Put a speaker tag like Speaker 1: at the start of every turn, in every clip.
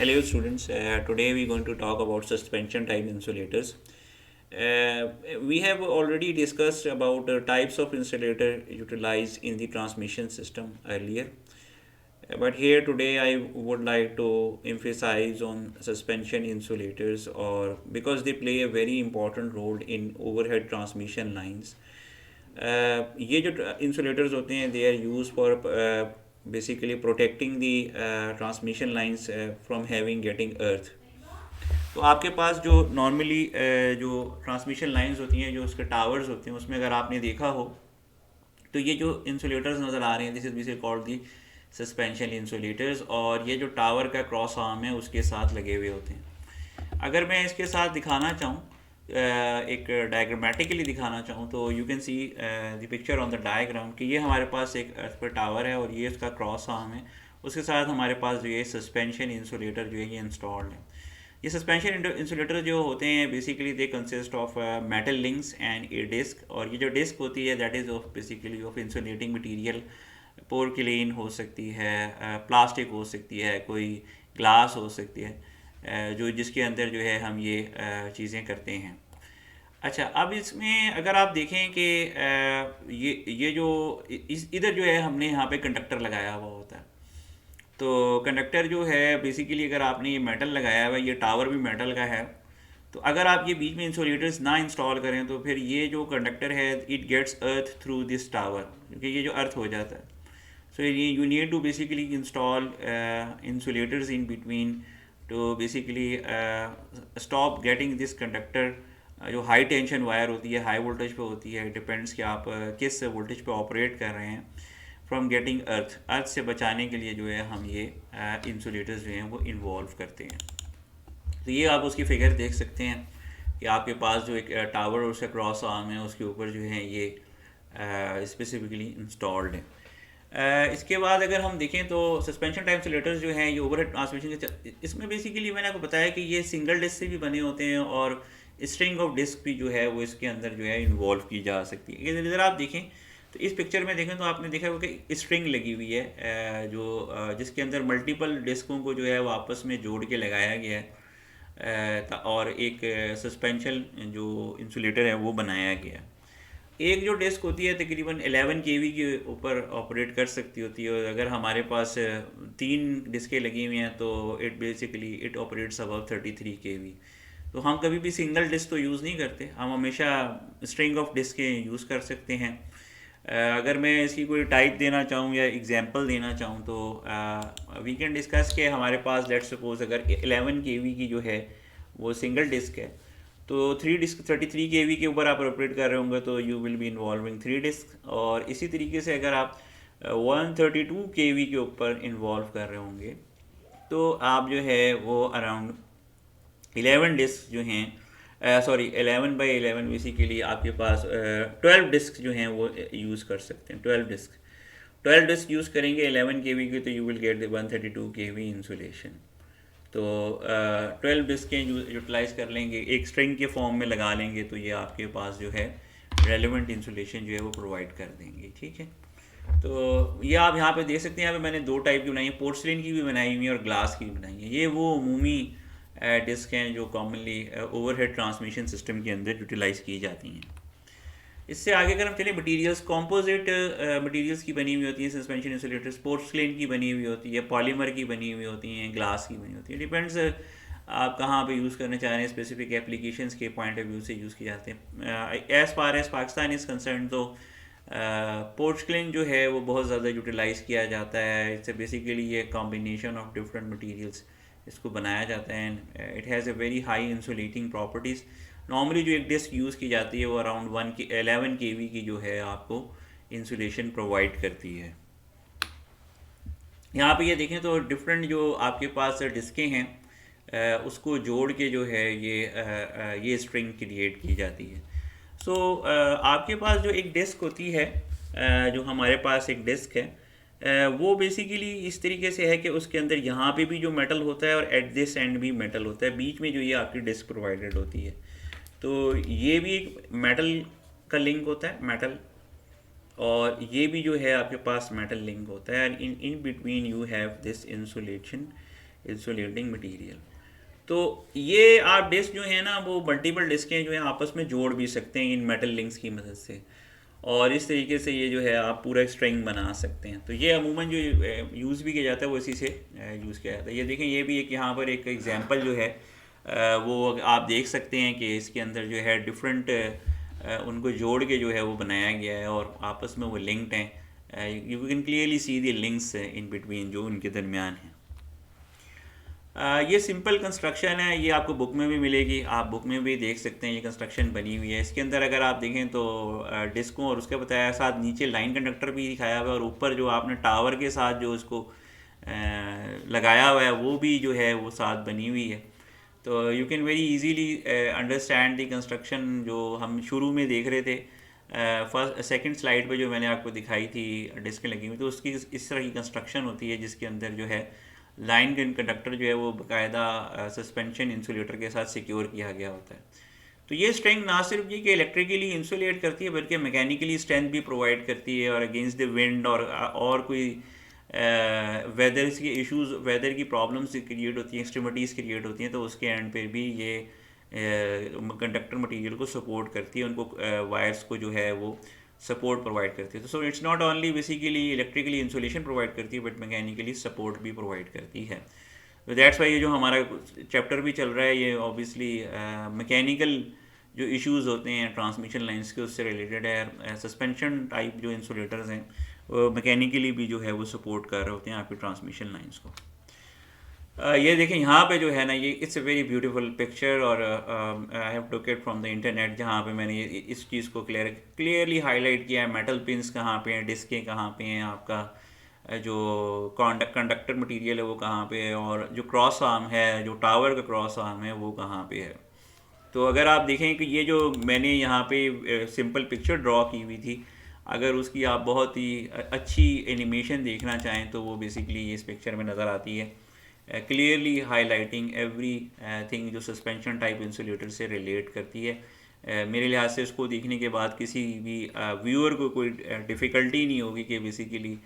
Speaker 1: Hello students, today we're going to talk about suspension type insulators. We have already discussed about types of insulator utilized in the transmission system earlier. But here today I would like to emphasize on suspension insulators or because they play a very important role in overhead transmission lines. ये जो insulators होते हैं they are use for basically protecting the transmission lines from having getting earth. तो आपके पास जो normally जो transmission lines होती हैं जो उसके टावर्स होते हैं उसमें अगर आपने देखा हो तो ये जो इंसुलेटर्स नज़र आ रहे हैं this is basically called the suspension insulators और ये जो टावर का क्रॉस आर्म है उसके साथ लगे हुए होते हैं। अगर मैं इसके साथ दिखाना चाहूँ एक डायग्रामेटिकली दिखाना चाहूँ तो you can see the picture on the diagram कि ये हमारे पास एक अर्थ पर टावर है और ये उसका क्रॉस आर्म है। उसके साथ हमारे पास जो ये सस्पेंशन इंसुलेटर जो है ये इंस्टॉल्ड है। ये सस्पेंशन इंसुलेटर जो होते हैं basically they consist of metal links and a disc और ये जो डिस्क होती है that is of basically of insulating material. Porcelain हो सकती है, प्लास्टिक हो सकती है, कोई ग्लास हो सकती है, जो जिसके अंदर जो है हम ये चीज़ें करते हैं। अच्छा, अब इसमें अगर आप देखें कि ये जो इस इधर जो है हमने यहाँ पे कंडक्टर लगाया हुआ होता है। तो कंडक्टर जो है बेसिकली अगर आपने ये मेटल लगाया हुआ है, ये टावर भी मेटल का है, तो अगर आप ये बीच में इंसुलेटर्स ना इंस्टॉल करें तो फिर ये जो कंडक्टर है it gets earth through this tower, क्योंकि ये जो अर्थ हो जाता है। So you need to basically install insulators in between to basically stop getting this conductor जो हाई टेंशन वायर होती है हाई वोल्टेज पे होती है, डिपेंड्स कि आप किस वोल्टेज पे ऑपरेट कर रहे हैं, फ्रॉम गेटिंग अर्थ से बचाने के लिए जो है हम ये इंसुलेटर्स जो हैं वो इन्वॉल्व करते हैं। तो ये आप उसकी फिगर देख सकते हैं कि आपके पास जो एक टावर और उसका क्रॉस आर्म है उसके ऊपर जो है ये स्पेसिफिकली इंस्टॉल्ड है। इसके बाद अगर हम देखें तो सस्पेंशन टाइप इंसुलेटर्स जो हैं ये ओवरहेड ट्रांसमिशन के इसमें बेसिकली मैंने आपको बताया कि ये सिंगल डिस्क से भी बने होते हैं और स्ट्रिंग ऑफ डिस्क भी जो है वो इसके अंदर जो है इन्वॉल्व की जा सकती है। इधर आप देखें तो इस पिक्चर में देखें तो आपने देखा होगा कि स्ट्रिंग लगी हुई है जो जिसके अंदर मल्टीपल डिस्कों को जो है वो आपस में जोड़ के लगाया गया है और एक सस्पेंशन जो इंसुलेटर है वो बनाया गया है। एक जो डिस्क होती है तकरीबन 11 केवी के ऊपर ऑपरेट कर सकती होती है और अगर हमारे पास 3 डिस्कें लगी हुई हैं तो it basically it operates above 33 केवी। तो हम कभी भी सिंगल डिस्क तो यूज़ नहीं करते, हम हमेशा स्ट्रिंग ऑफ डिस्कें यूज़ कर सकते हैं। अगर मैं इसकी कोई टाइप देना चाहूँ या एग्जांपल देना चाहूँ तो वी कैन डिस्कस के हमारे पास लेट्स सपोज अगर 11 केवी की जो है वो सिंगल डिस्क है तो 3 डिस्क 33 केवी के ऊपर आप ऑपरेट कर रहे होंगे तो you will be involving 3 disc. और इसी तरीके से अगर आप 132 केवी के ऊपर इन्वॉल्व कर रहे होंगे तो आप जो है वो अराउंड 11 डिस्क जो हैं सॉरी 11/11 बेसिकली आपके पास 12 डिस्क जो हैं वो यूज़ कर सकते हैं। 12 डिस्क यूज़ करेंगे 11 केवी की तो you will get the 132 kV insulation. तो 12 डिस्कें यूटिलाइज़ कर लेंगे, एक स्ट्रिंग के फॉर्म में लगा लेंगे तो ये आपके पास जो है रेलिवेंट इंसुलेशन जो है वो प्रोवाइड कर देंगे। ठीक है, तो ये आप यहाँ पे देख सकते हैं। यहाँ पे मैंने 2 टाइप की बनाई है, पोर्सलिन की भी बनाई हुई है और ग्लास की भी बनाई है। ये वो अमूमी डिस्क हैं जो कॉमनली ओवरहेड ट्रांसमिशन सिस्टम के अंदर यूटिलाइज़ की जाती हैं। इससे आगे अगर हम चलें मटीरियल्स, कॉम्पोजिट मटीरियल्स की बनी हुई होती हैं सस्पेंशन इंसुलेटर्स, पोर्सलिन की बनी हुई होती है, पॉलीमर की बनी हुई होती हैं, ग्लास की बनी होती है। डिपेंड्स आप कहाँ पे यूज़ करना चाह रहे हैं, स्पेसिफिक एप्लीकेशंस के पॉइंट ऑफ व्यू से यूज़ किए जाते हैं। As far as Pakistan is concern तो पोर्सलिन जो है वो बहुत ज़्यादा यूटिलाइज़ किया जाता है। इससे बेसिकली ये कॉम्बिनेशन ऑफ डिफरेंट मटीरियल्स इसको बनाया जाता है। It has a very high insulating properties. Normally जो एक डिस्क यूज़ की जाती है वो अराउंड 11 केवी की जो है आपको इंसुलेशन प्रोवाइड करती है। यहाँ पे ये देखें तो डिफरेंट जो आपके पास डिस्कें हैं उसको जोड़ के जो है ये स्ट्रिंग क्रिएट की जाती है। सो आपके पास जो एक डिस्क होती है जो हमारे पास एक डिस्क है वो बेसिकली इस तरीके से है कि उसके अंदर यहाँ पे भी जो मेटल होता है और एट दिस एंड भी मेटल होता है, बीच में जो ये आपकी डिस्क प्रोवाइडेड होती है। तो ये भी एक मेटल का लिंक होता है, मेटल, और ये भी जो है आपके पास मेटल लिंक होता है। And in between you have this insulation insulating material. तो ये आप डिस्क जो है ना वो मल्टीपल डिस्कें जो है आपस में जोड़ भी सकते हैं इन मेटल लिंक्स की मदद से, और इस तरीके से ये जो है आप पूरा स्ट्रिंग बना सकते हैं। तो ये अमूमन जो यूज़ भी किया जाता है वो इसी से यूज़ किया जाता है। ये देखें, ये भी एक यहाँ पर एक एग्जांपल जो है वो आप देख सकते हैं कि इसके अंदर जो है डिफरेंट उनको जोड़ के जो है वो बनाया गया है और आपस में वो लिंक्ड हैं। You can clearly see the links in between जो उनके दरमियान हैं। ये सिंपल कंस्ट्रक्शन है, ये आपको बुक में भी मिलेगी, आप बुक में भी देख सकते हैं ये कंस्ट्रक्शन बनी हुई है। इसके अंदर अगर आप देखें तो डिस्कों और उसके बताया साथ नीचे लाइन कंडक्टर भी दिखाया हुआ है, और ऊपर जो आपने टावर के साथ जो उसको लगाया हुआ है वो भी जो है वो साथ बनी हुई है। तो you can very easily understand the construction जो हम शुरू में देख रहे थे। फर्स्ट सेकंड स्लाइड पे जो मैंने आपको दिखाई थी डिस्क लगी हुई, तो उसकी इस तरह की कंस्ट्रक्शन होती है जिसके अंदर जो है लाइन कंडक्टर जो है वो बाकायदा सस्पेंशन इंसुलेटर के साथ सिक्योर किया गया होता है। तो ये स्ट्रेंथ ना सिर्फ ये कि इलेक्ट्रिकली इंसुलेट करती है बल्कि मैकेनिकली स्ट्रेंथ भी प्रोवाइड करती है, और अगेंस्ट द विंड और कोई वेदर के इश्यूज, वेदर की प्रॉब्लम्स क्रिएट होती हैं, एक्सट्रीमिटीज़ क्रिएट होती हैं, तो उसके एंड पे भी ये कंडक्टर मटेरियल को सपोर्ट करती है, उनको वायर्स को जो है वो सपोर्ट प्रोवाइड करती है। तो so it's not only basically electrically insulation provide करती है बट मैकेनिकली सपोर्ट भी प्रोवाइड करती है। तो दैट्स वाई ये जो हमारा चैप्टर भी चल रहा है ये ऑब्वियसली मैकेनिकल जो इश्यूज होते हैं ट्रांसमिशन लाइंस के उससे रिलेटेड है। सस्पेंशन टाइप जो इंसुलेटर्स हैं वो मैकेनिकली भी जो है वो सपोर्ट कर रहे होते हैं आपकी ट्रांसमिशन लाइंस को। ये देखें यहाँ पे जो है ना, ये it's a very beautiful picture, और I have took it from the internet, जहाँ पे मैंने इस चीज़ को क्लियरली हाईलाइट किया है। मेटल पिंस कहाँ पे हैं, डिस्कें कहाँ पे हैं, आपका जो कंडक्टर मटेरियल है वो कहाँ पे है, और जो क्रॉस आर्म है, जो टावर का क्रॉस आर्म है वो कहाँ पे है। तो अगर आप देखें कि ये जो मैंने यहाँ पे सिंपल पिक्चर ड्रॉ की हुई थी, अगर उसकी आप बहुत ही अच्छी एनिमेशन देखना चाहें तो वो बेसिकली इस पिक्चर में नज़र आती है, क्लियरली हाईलाइटिंग एवरी थिंग जो सस्पेंशन टाइप इंसुलेटर से रिलेट करती है। मेरे लिहाज से उसको देखने के बाद किसी भी व्यूअर को कोई डिफ़िकल्टी नहीं होगी कि बेसिकली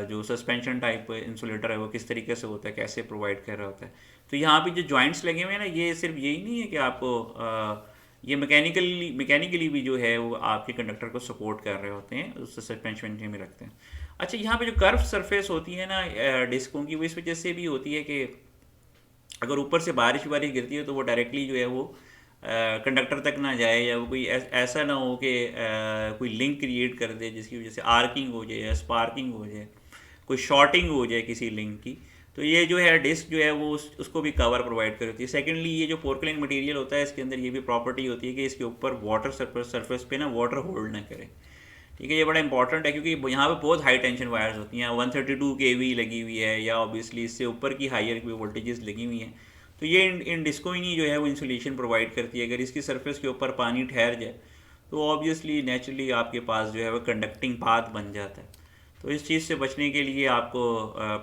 Speaker 1: जो सस्पेंशन टाइप इंसुलेटर है वो किस तरीके से होता है, कैसे प्रोवाइड कर रहा होता है। तो यहाँ पे जो जॉइंट्स लगे हुए हैं ना, ये सिर्फ यही नहीं है कि आपको ये मैकेनिकली भी जो है वो आपके कंडक्टर को सपोर्ट कर रहे होते हैं, उससे सस्पेंशन में रखते हैं। अच्छा, यहाँ पे जो कर्व सरफेस होती है ना डिस्कों की, वो इस वजह से भी होती है कि अगर ऊपर से बारिश गिरती है तो वो डायरेक्टली जो है वो कंडक्टर तक ना जाए, या वो कोई ऐसा ना हो कि कोई लिंक क्रिएट कर दे जिसकी वजह से आर्किंग हो जाए या स्पार्किंग हो जाए, कोई शॉर्टिंग हो जाए किसी लिंक की। तो ये जो है डिस्क जो है वो उसको भी कवर प्रोवाइड करती है। सेकेंडली, ये जो पोर्कलाइन मटेरियल होता है इसके अंदर ये भी प्रॉपर्टी होती है कि इसके ऊपर वाटर सरफेस पे ना वाटर होल्ड ना करे। ठीक है, ये बड़ा इंपॉर्टेंट है क्योंकि यहाँ पे बहुत हाई टेंशन वायर्स होती हैं, 132 kV लगी हुई है या ऑब्वियसली इससे ऊपर की हायर वोल्टेजेस लगी हुई हैं। तो ये इन डिस्को ही नहीं जो है वो इंसुलेशन प्रोवाइड करती है। अगर इसकी सरफेस के ऊपर पानी ठहर जाए तो ऑब्वियसली नेचुरली आपके पास जो है वो कंडक्टिंग पाथ बन जाता है। तो इस चीज़ से बचने के लिए आपको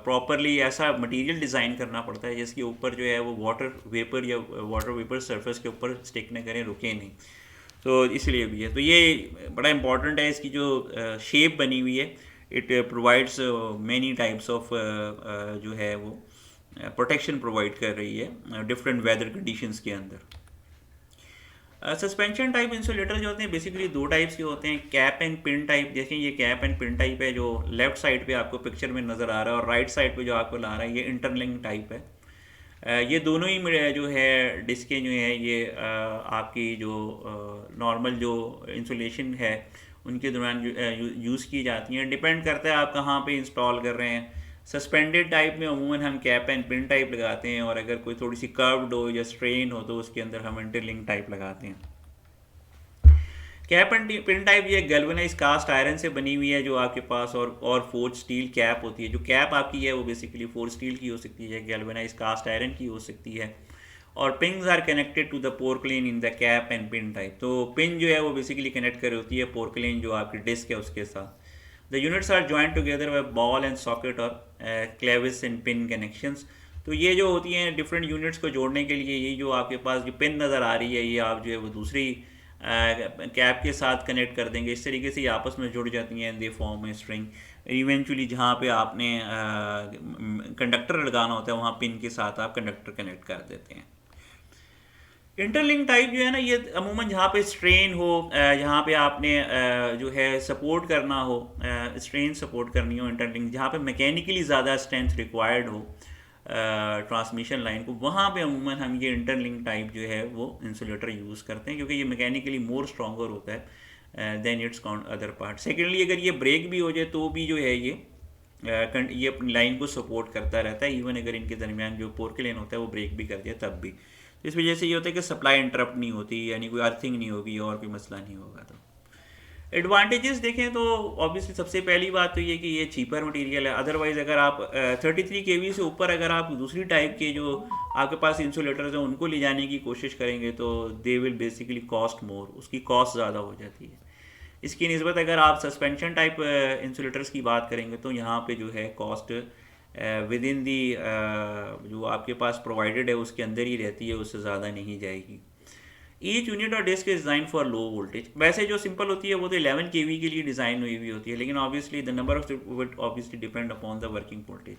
Speaker 1: प्रॉपरली ऐसा मटेरियल डिज़ाइन करना पड़ता है जिसके ऊपर जो है वो वाटर वेपर सरफेस के ऊपर स्टिक न करें, रुके नहीं। तो इसलिए भी है। तो ये बड़ा इंपॉर्टेंट है, इसकी जो शेप बनी हुई है it provides many types of जो है वो प्रोटेक्शन प्रोवाइड कर रही है डिफरेंट वेदर कंडीशंस के अंदर। सस्पेंशन टाइप इंसुलेटर जो होते हैं बेसिकली दो टाइप्स के होते हैं, कैप एंड पिन टाइप। देखें ये कैप एंड पिन टाइप है जो लेफ्ट साइड पे आपको पिक्चर में नज़र आ रहा है, और राइट साइड पे जो आपको ला रहा है ये इंटरलिंक टाइप है। ये दोनों ही जो है डिस्कें जो है ये आपकी जो नॉर्मल जो इंसुलेशन है उनके दौरान यूज़ की जाती हैं। डिपेंड करता है आप कहाँ पे इंस्टॉल कर रहे हैं। सस्पेंडेड टाइप में अमूमन हम कैप एंड पिन टाइप लगाते हैं, और अगर कोई थोड़ी सी कर्व्ड हो या स्ट्रेन हो तो उसके अंदर हम इंटरलिंक टाइप लगाते हैं। कैप एंड पिन टाइप ये गैल्वेनाइज कास्ट आयरन से बनी हुई है जो आपके पास, और फोर्ज स्टील कैप होती है। जो कैप आपकी है वो बेसिकली फोर्ज स्टील की हो सकती है, गैल्वेनाइज कास्ट आयरन की हो सकती है, और pins are connected to the porcelain in the cap and pin type. तो पिन जो है वो बेसिकली कनेक्ट कर होती है पोर्कलेन जो आपकी डिस्क है उसके साथ। The units are joint together by ball and socket और क्लेविस एंड पिन कनेक्शंस। तो ये जो होती हैं डिफरेंट यूनिट्स को जोड़ने के लिए, ये जो आपके पास जो पिन नज़र आ रही है ये आप जो है वो दूसरी कैप के साथ कनेक्ट कर देंगे। इस तरीके से ये आपस में जुड़ जाती हैं, they form a string. Eventually जहाँ पे आपने कंडक्टर लगाना होता है वहाँ पिन के साथ आप कंडक्टर कनेक्ट कर देते हैं। इंटरलिंक टाइप जो है ना, ये अमूमन जहाँ पे स्ट्रेन हो, जहाँ पे आपने जो है सपोर्ट करना हो, स्ट्रेन सपोर्ट करनी हो, इंटरलिंक जहाँ पे मैकेनिकली ज़्यादा स्ट्रेंथ रिक्वायर्ड हो ट्रांसमिशन लाइन को, वहाँ पे अमूमन हम ये इंटरलिंक टाइप जो है वो इंसुलेटर यूज़ करते हैं, क्योंकि ये मैकेनिकली मोर स्ट्रॉन्गर होता है then its other part. Secondly, अगर ये ब्रेक भी हो जाए तो भी जो है ये अपनी लाइन को सपोर्ट करता रहता है, इवन अगर इनके दरमियान जो पोर्कलेन होता है वो ब्रेक भी कर जाए तब भी। तो इस वजह से ये होता है कि सप्लाई इंटरप्ट नहीं होती, यानी कोई अर्थिंग नहीं होगी और कोई मसला नहीं होगा। तो एडवांटेजेस देखें तो ऑब्वियसली सबसे पहली बात तो ये कि ये चीपर मटेरियल है। अदरवाइज़ अगर आप 33 kV से ऊपर अगर आप दूसरी टाइप के जो आपके पास इंसुलेटर्स हैं उनको ले जाने की कोशिश करेंगे तो they will basically cost more, उसकी कॉस्ट ज़्यादा हो जाती है। इसकी निस्बत अगर आप सस्पेंशन टाइप इंसुलेटर्स की बात करेंगे तो यहाँ पे जो है कॉस्ट विद इन दी जो आपके पास प्रोवाइडेड है उसके अंदर ही रहती है, उससे ज़्यादा नहीं जाएगी। ईच यूनिट और disc is design for low voltage. वैसे जो सिंपल होती है वो तो 11 kV के लिए डिज़ाइन हुई हुई होती है, लेकिन obviously the number of with obviously depend upon the working voltage.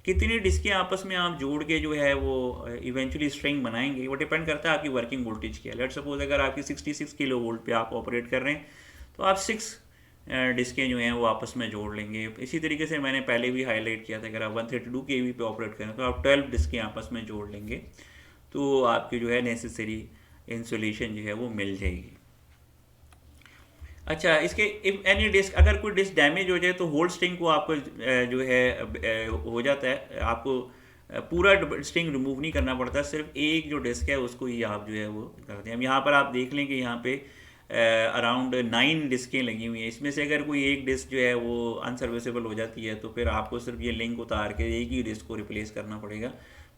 Speaker 1: कितनी डिस्कें आपस में आप जोड़ के जो है वो इवेंचुअली स्ट्रिंग बनाएंगे वो डिपेंड करता है आपकी वर्किंग वोल्टेज क्या है। लेट्स सपोज अगर आपकी 66 किलो वोल्ट पे आप ऑपरेट कर रहे हैं तो आप 6 डिस्कें जो हैं वो आपस में जोड़ लेंगे। इसी तरीके से मैंने पहले भी हाईलाइट किया था, अगर आप 132 kV पे ऑपरेट करें तो आप 12 डिस्कें आपस में जोड़ लेंगे तो आपकी जो है नेसेसरी इंसुलेशन जो है वो मिल जाएगी। अच्छा, इसके इफ एनी डिस्क, अगर कोई डिस्क डैमेज हो जाए तो होल स्ट्रिंग को आपको जो है हो जाता है, आपको पूरा स्ट्रिंग रिमूव नहीं करना पड़ता, सिर्फ एक जो डिस्क है उसको ही आप जो है वो करते हैं। अब यहाँ पर आप देख लें कि यहाँ पे अराउंड 9 डिस्कें लगी हुई हैं, इसमें से अगर कोई एक डिस्क जो है वो अनसर्विसेबल हो जाती है तो फिर आपको सिर्फ ये लिंक उतार के एक ही डिस्क को रिप्लेस करना पड़ेगा,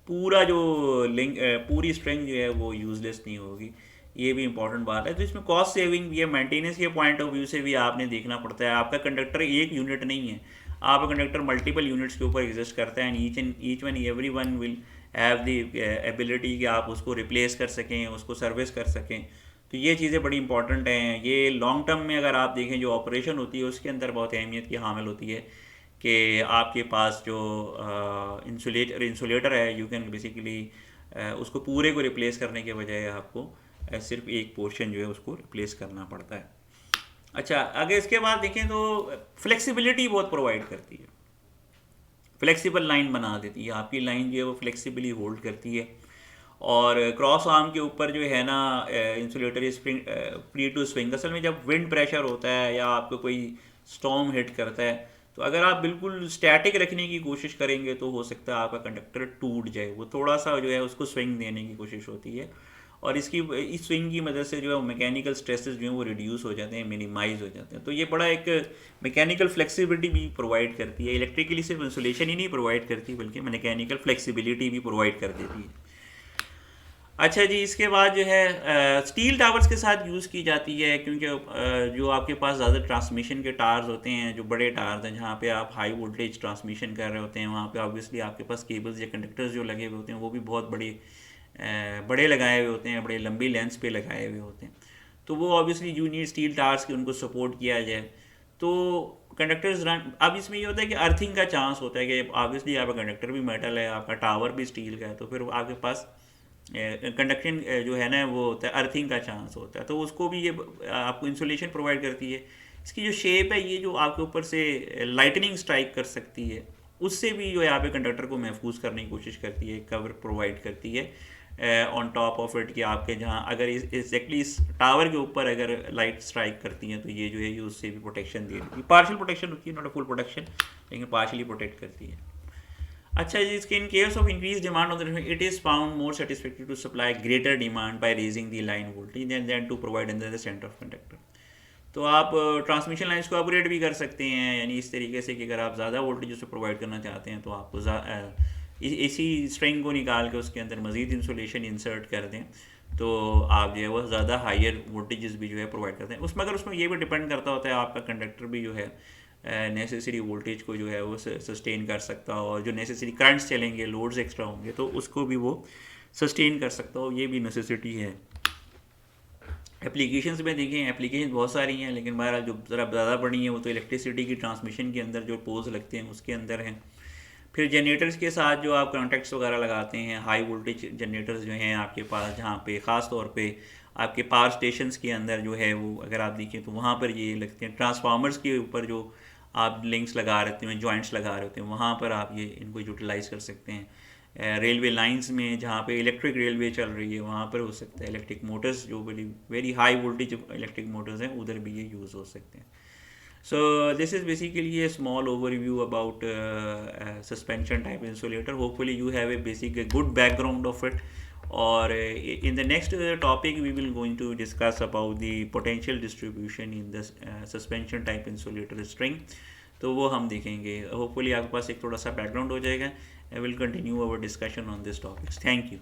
Speaker 1: पूरा जो लिंक पूरी स्ट्रिंग जो है वो यूजलेस नहीं होगी। ये भी इंपॉर्टेंट बात है। तो इसमें कॉस्ट सेविंग भी है, मेंटेनेंस के पॉइंट ऑफ व्यू से भी आपने देखना पड़ता है। आपका कंडक्टर एक यूनिट नहीं है, आपका कंडक्टर मल्टीपल यूनिट्स के ऊपर एग्जिस्ट करता है, and each one every one will have the ability कि आप उसको रिप्लेस कर सकें, उसको सर्विस कर सकें। तो ये चीज़ें बड़ी इंपॉर्टेंट हैं। ये लॉन्ग टर्म में अगर आप देखें जो ऑपरेशन होती है उसके अंदर बहुत अहमियत की हामिल होती है कि आपके पास जो इंसुलेटर है, यू कैन बेसिकली उसको पूरे को रिप्लेस करने के बजाय आपको सिर्फ एक पोर्शन जो है उसको रिप्लेस करना पड़ता है। अच्छा, अगर इसके बाद देखें तो फ्लेक्सिबिलिटी बहुत प्रोवाइड करती है, फ्लेक्सिबल लाइन बना देती है, आपकी लाइन जो है वो फ्लेक्सिबली होल्ड करती है। और क्रॉस आर्म के ऊपर जो है ना insulator spring free to swing. असल में जब विंड प्रेशर होता है या आपको कोई स्टॉर्म हिट करता है तो अगर आप बिल्कुल स्टैटिक रखने की कोशिश करेंगे तो हो सकता है आपका कंडक्टर टूट जाए। वो थोड़ा सा जो है उसको स्विंग देने की कोशिश होती है और इस स्विंग की मदद से जो है मैकेनिकल स्ट्रेसेस जो हैं वो रिड्यूस हो जाते हैं, मिनिमाइज हो जाते हैं। तो ये बड़ा एक मैकेनिकल फ्लेक्सिबिलिटी भी प्रोवाइड करती है। इलेक्ट्रिकली सिर्फ इंसुलेशन ही नहीं प्रोवाइड करती बल्कि मैकेनिकल फ्लेक्सिबिलिटी भी प्रोवाइड कर देती है। अच्छा जी, इसके बाद जो है स्टील टावर्स के साथ यूज़ की जाती है, क्योंकि जो आपके पास ज़्यादा ट्रांसमिशन के टावर्स होते हैं, जो बड़े टावर्स हैं जहाँ पे आप हाई वोल्टेज ट्रांसमिशन कर रहे होते हैं, वहाँ पे ऑब्वियसली आपके पास केबल्स या कंडक्टर्स जो लगे हुए होते हैं वो भी बहुत बड़े लगाए हुए होते हैं, बड़े लंबी लेंथ पे लगाए हुए होते हैं। तो वो obviously you need steel towers की उनको सपोर्ट किया जाए तो कंडक्टर्स रन। अब इसमें ये होता है कि अर्थिंग का चांस होता है कि ऑब्वियसली आपका कंडक्टर भी मेटल है, आपका टावर भी स्टील का है, तो फिर आपके पास कंडक्शन जो है ना वो होता है, अर्थिंग का चांस होता है, तो उसको भी ये आपको इंसुलेशन प्रोवाइड करती है। इसकी जो शेप है ये जो आपके ऊपर से लाइटनिंग स्ट्राइक कर सकती है उससे भी जो है आप कंडक्टर को महफूज करने की कोशिश करती है, कवर प्रोवाइड करती है ऑन टॉप ऑफ इट कि आपके जहाँ अगर एग्जैक्टली इस टावर के ऊपर अगर लाइट स्ट्राइक करती हैं तो ये जो है ये उससे भी प्रोटेक्शन दे रही है। पार्शियल प्रोटेक्शन होती है, नॉट अ फुल प्रोटेक्शन, लेकिन पार्शियली प्रोटेक्ट करती है। अच्छा जी, इसके in case of increase demand on the it is found more satisfactory to supply greater demand by raising the line voltage than to provide in the centre of conductor. तो आप transmission lines को upgrade भी कर सकते हैं, यानी इस तरीके से कि अगर आप ज़्यादा वोल्टेज उससे प्रोवाइड करना चाहते हैं तो आपको इसी स्ट्रिंग को निकाल के उसके अंदर मज़ीद इंसुलेशन इंसर्ट कर दें तो आप जो है वो ज़्यादा हायर वोल्टेजेस भी जो है प्रोवाइड करते हैं। उसमें ये भी डिपेंड करता होता है आपका कंडक्टर भी जो है नेसेसरी वोल्टेज को जो है वो सस्टेन कर सकता हो, और जो नेसेसरी करंट्स चलेंगे, लोड्स एक्स्ट्रा होंगे तो उसको भी वो सस्टेन कर सकता हो, ये भी नेसेसिटी है। एप्लीकेशंस में देखें, एप्लीकेशन बहुत सारी हैं, लेकिन बहरहाल जो ज़रा ज़्यादा बड़ी हैं वो तो इलेक्ट्रिसिटी की ट्रांसमिशन के अंदर जो पोल्स लगते हैं उसके अंदर हैं। फिर जनरेटर्स के साथ जो आप कॉन्टैक्ट्स वगैरह लगाते हैं, हाई वोल्टेज जनरेटर्स जो हैं आपके पास, जहाँ पे ख़ास तौर पे आपके पावर स्टेशंस के अंदर जो है वो अगर आप देखें तो वहाँ पर ये लगते हैं। ट्रांसफार्मर्स के ऊपर जो आप लिंक्स लगा रहे होते हैं, जॉइंट्स लगा रहे होते हैं, वहाँ पर आप ये इनको यूटिलाइज़ कर सकते हैं। रेलवे लाइंस में जहाँ पे इलेक्ट्रिक रेलवे चल रही है वहाँ पर हो सकता है। इलेक्ट्रिक मोटर्स जो बड़ी very high voltage electric Motors हैं उधर भी ये यूज़ हो सकते हैं। So this is basically a small overview about suspension type insulator. Hopefully you have a good background of it. Or in the next topic we will going to discuss about the potential distribution in this suspension type insulator string. तो वो हम देखेंगे। Hopefully आपके पास एक थोड़ा सा background हो जाएगा. I will continue our discussion on this topics. Thank you.